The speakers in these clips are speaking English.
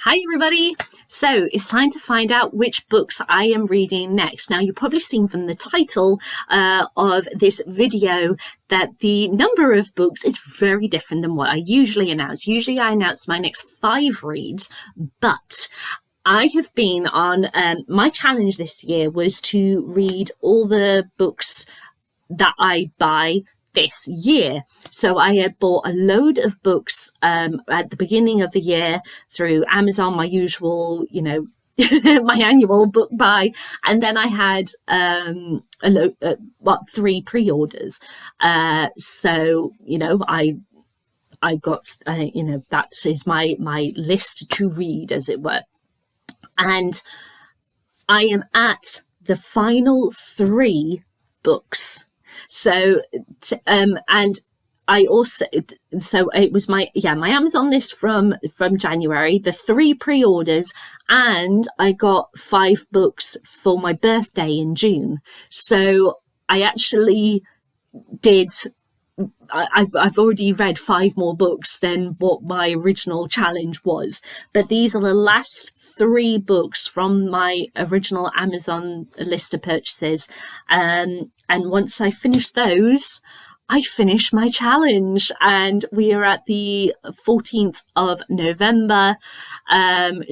Hi everybody! So it's time to find out which books I am reading next. Now you've probably seen from the title of this video that the number of books is very different than what I usually announce. Usually I announce my next 5 reads, but I have been on, my challenge this year was to read all the books that I buy this year. So I had bought a load of books at the beginning of the year through Amazon, my usual, my annual book buy, and then I had 3 pre-orders. So I got that is my list to read, as it were, and I am at the final 3 books. So and I also, so it was my Amazon list from January, the 3 pre-orders, and I got 5 books for my birthday in June. So I actually did, I've already read 5 more books than what my original challenge was, but these are the last 3 books from my original Amazon list of purchases, and once I finish those, I finish my challenge, and we are at the 14th of November. But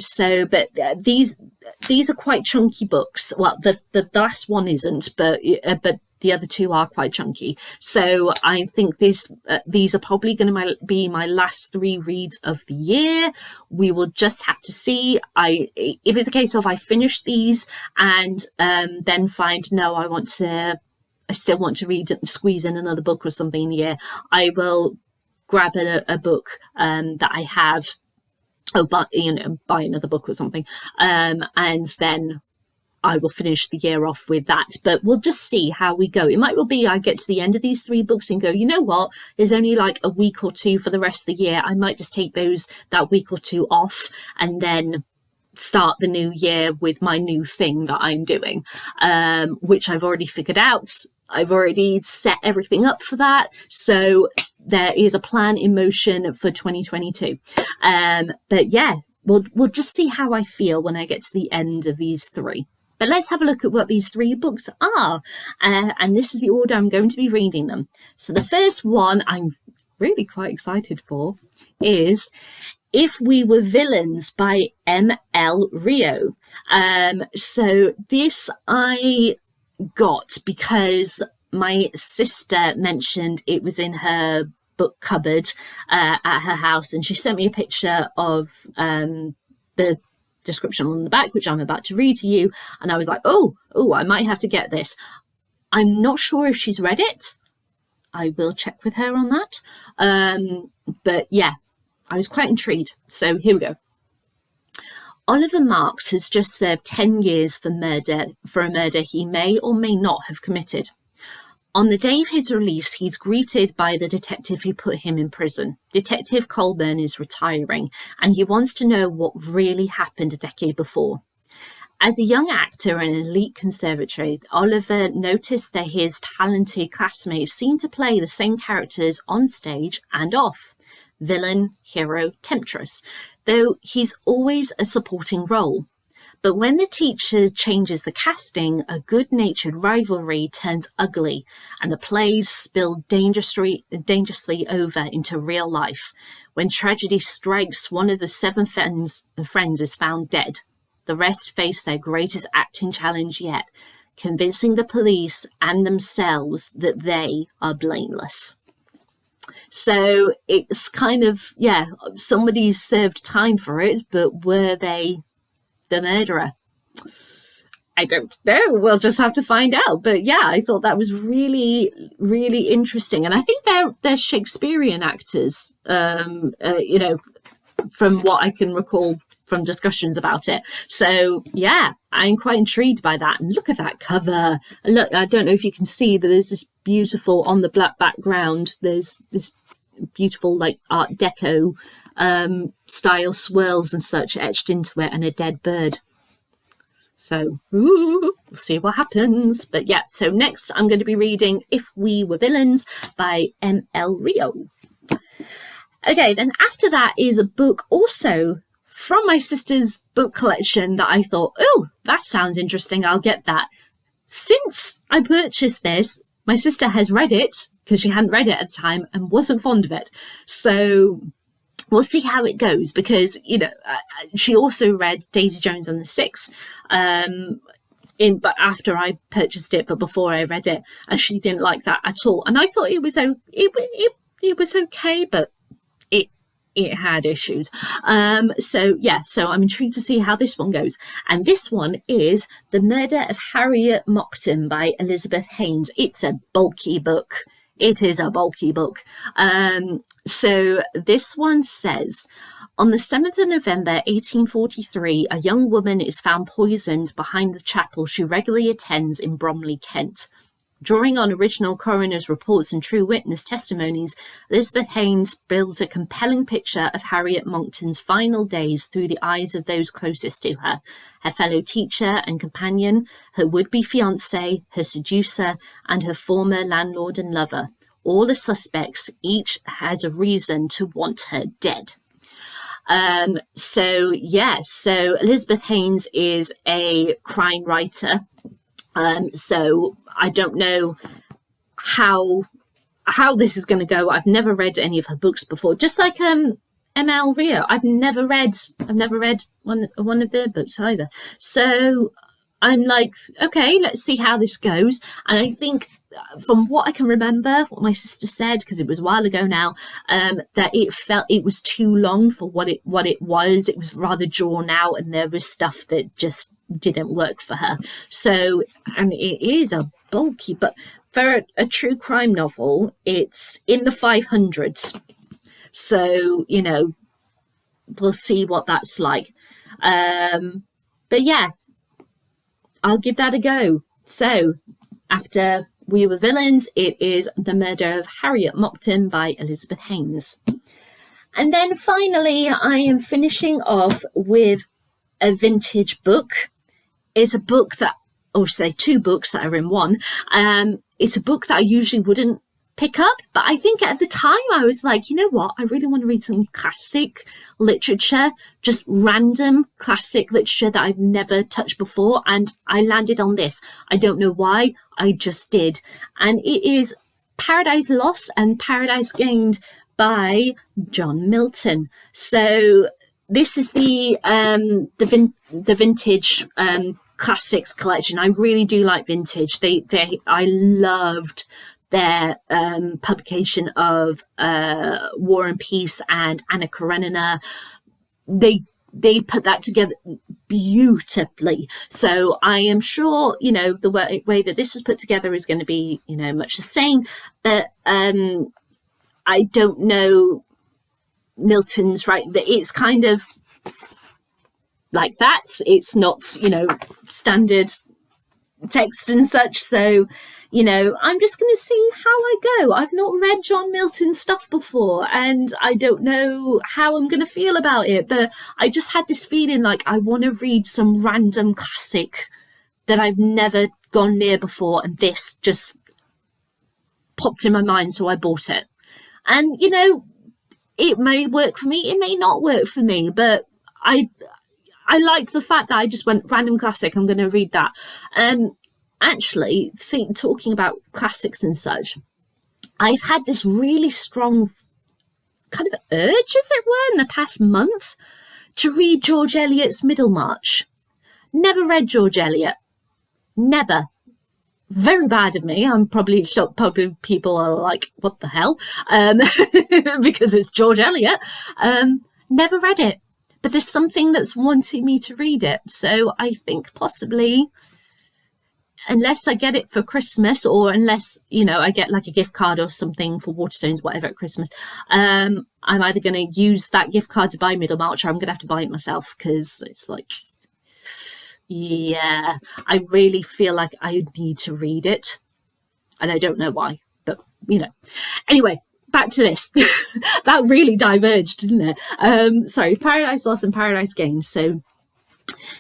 these are quite chunky books. Well, the last one isn't, but the other 2 are quite chunky. So I think these are probably going to be my last 3 reads of the year. We will just have to see. If it's a case of I finish these and then find, no, I still want to squeeze in another book or something in the year, I will grab a book that I have, buy another book or something, and then I will finish the year off with that. But we'll just see how we go. It might well be I get to the end of these 3 books and go, you know what, there's only like a week or 2 for the rest of the year. I might just take that week or 2 off and then start the new year with my new thing that I'm doing, which I've already figured out. I've already set everything up for that. So there is a plan in motion for 2022. But yeah, we'll just see how I feel when I get to the end of these 3. But let's have a look at what these 3 books are. And this is the order I'm going to be reading them. So the first one I'm really quite excited for is If We Were Villains by m.l.rio. So this I got because my sister mentioned it was in her book cupboard at her house, and she sent me a picture of the description on the back, which I'm about to read to you, and I was like, oh, I might have to get this. I'm not sure if she's read it. I will check with her on that. But yeah, I was quite intrigued. So here we go. Oliver Marks has just served 10 years for a murder he may or may not have committed. On the day of his release, he's greeted by the detective who put him in prison. Detective Colburn is retiring, and he wants to know what really happened a decade before. As a young actor in an elite conservatory, Oliver noticed that his talented classmates seemed to play the same characters on stage and off. Villain, hero, temptress, though he's always a supporting role. But when the teacher changes the casting, a good-natured rivalry turns ugly, and the plays spill dangerously over into real life. When tragedy strikes, one of the 7 friends is found dead. The rest face their greatest acting challenge yet, convincing the police and themselves that they are blameless. So it's kind of, somebody served time for it, but were they the murderer? I don't know. We'll just have to find out. But yeah, I thought that was really, really interesting. And I think they're Shakespearean actors, from what I can recall from discussions about it. So yeah, I'm quite intrigued by that. And look at that cover. And look, I don't know if you can see that there's this beautiful, on the black background, there's this beautiful like Art Deco style swirls and such etched into it, and a dead bird. So we'll see what happens. But yeah, so next I'm going to be reading If We Were Villains by m.l.rio. Okay, then after that is a book also from my sister's book collection that I thought, oh, that sounds interesting, I'll get that. Since I purchased this, my sister has read it, because she hadn't read it at the time and wasn't fond of it. So we'll see how it goes, because, you know, she also read Daisy Jones and the Six, but after I purchased it, but before I read it, and she didn't like that at all. And I thought it was okay, but it had issues. So I'm intrigued to see how this one goes. And this one is The Murder of Harriet Monckton by Elizabeth Haynes. It's a bulky book. It is a bulky book. So this one says, on the 7th of November 1843, a young woman is found poisoned behind the chapel she regularly attends in Bromley, Kent. Drawing on original coroner's reports and true witness testimonies, Elizabeth Haynes builds a compelling picture of Harriet Monckton's final days through the eyes of those closest to her, her fellow teacher and companion, her would-be fiancé, her seducer, and her former landlord and lover. All the suspects, each has a reason to want her dead. So Elizabeth Haynes is a crime writer. So I don't know how this is going to go. I've never read any of her books before. Just like m.l.rio, I've never read one of their books either. So I'm like, okay, let's see how this goes. And I think, from what I can remember, what my sister said, because it was a while ago now, that it was too long for what it was. It was rather drawn out, and there was stuff that just didn't work for her. So, and it is a bulky, but for a true crime novel, it's in the 500s. So, you know, we'll see what that's like. But yeah, I'll give that a go. So, after We Were Villains, it is The Murder of Harriet Monckton by Elizabeth Haynes. And then finally, I am finishing off with a vintage book. It's a book that, or say two books that are in one. It's a book that I usually wouldn't pick up, but I think at the time I was like, you know what, I really want to read some classic literature, just random classic literature that I've never touched before, and I landed on this. I don't know why, I just did. And it is Paradise Lost and Paradise Gained by John Milton. So this is the vintage classics collection. I really do like vintage. I loved their publication of War and Peace and Anna Karenina. They put that together beautifully. So I am sure, you know, the way that this is put together is going to be, you know, much the same. But I don't know Milton's right. It's kind of like that. It's not, you know, standard text and such. So, you know, I'm just going to see how I go. I've not read John Milton's stuff before, and I don't know how I'm going to feel about it. But I just had this feeling like I want to read some random classic that I've never gone near before, and this just popped in my mind, so I bought it. And, you know, it may work for me, it may not work for me, but I like the fact that I just went random classic, I'm going to read that. Actually, talking about classics and such, I've had this really strong kind of urge, as it were, in the past month to read George Eliot's Middlemarch. Never read George Eliot. Never. Very bad of me. I'm probably shocked. Probably people are like, what the hell? Because it's George Eliot. Never read it. But there's something that's wanting me to read it. So I think possibly, unless I get it for Christmas, or unless, you know, I get like a gift card or something for Waterstones, whatever, at Christmas, I'm either going to use that gift card to buy Middlemarch, or I'm going to have to buy it myself, because it's like, yeah, I really feel like I need to read it. And I don't know why, but, you know. Anyway, back to this. That really diverged, didn't it? Sorry, Paradise Lost and Paradise Gained. So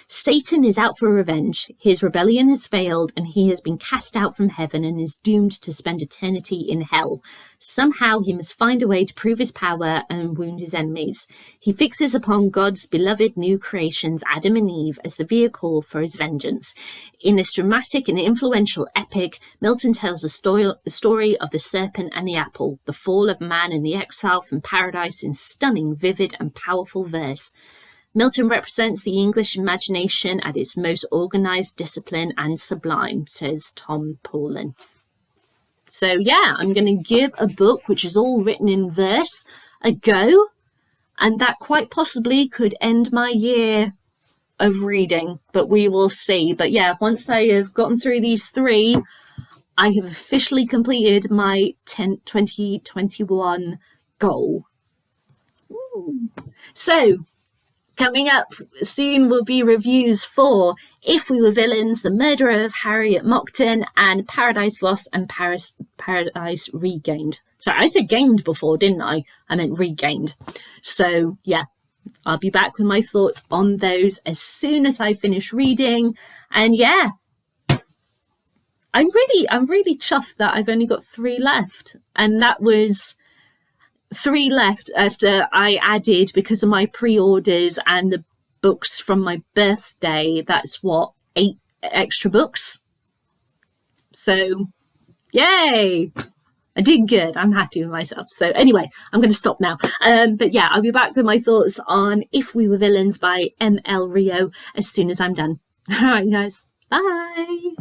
Satan is out for revenge. His rebellion has failed and he has been cast out from heaven and is doomed to spend eternity in hell. Somehow he must find a way to prove his power and wound his enemies. He fixes upon God's beloved new creations, Adam and Eve, as the vehicle for his vengeance. In this dramatic and influential epic, Milton tells the story of the serpent and the apple, the fall of man and the exile from paradise in stunning, vivid and powerful verse. Milton represents the English imagination at its most organised, disciplined and sublime, says Tom Paulin. So yeah, I'm going to give a book which is all written in verse a go, and that quite possibly could end my year of reading, but we will see. But yeah, once I have gotten through these 3, I have officially completed my 2021 goal. Ooh. So coming up soon will be reviews for If We Were Villains, The Murderer of Harriet Mockton, and Paradise Lost and Paradise Regained. Sorry, I said gained before, didn't I? I meant regained. So yeah, I'll be back with my thoughts on those as soon as I finish reading. And yeah, I'm really chuffed that I've only got 3 left. And that was 3 left after I added, because of my pre-orders and the books from my birthday, that's what, 8 extra books. So yay, I did good. I'm happy with myself. So anyway, I'm going to stop now. But yeah, I'll be back with my thoughts on If We Were Villains by m.l.rio as soon as I'm done. All right, guys. Bye.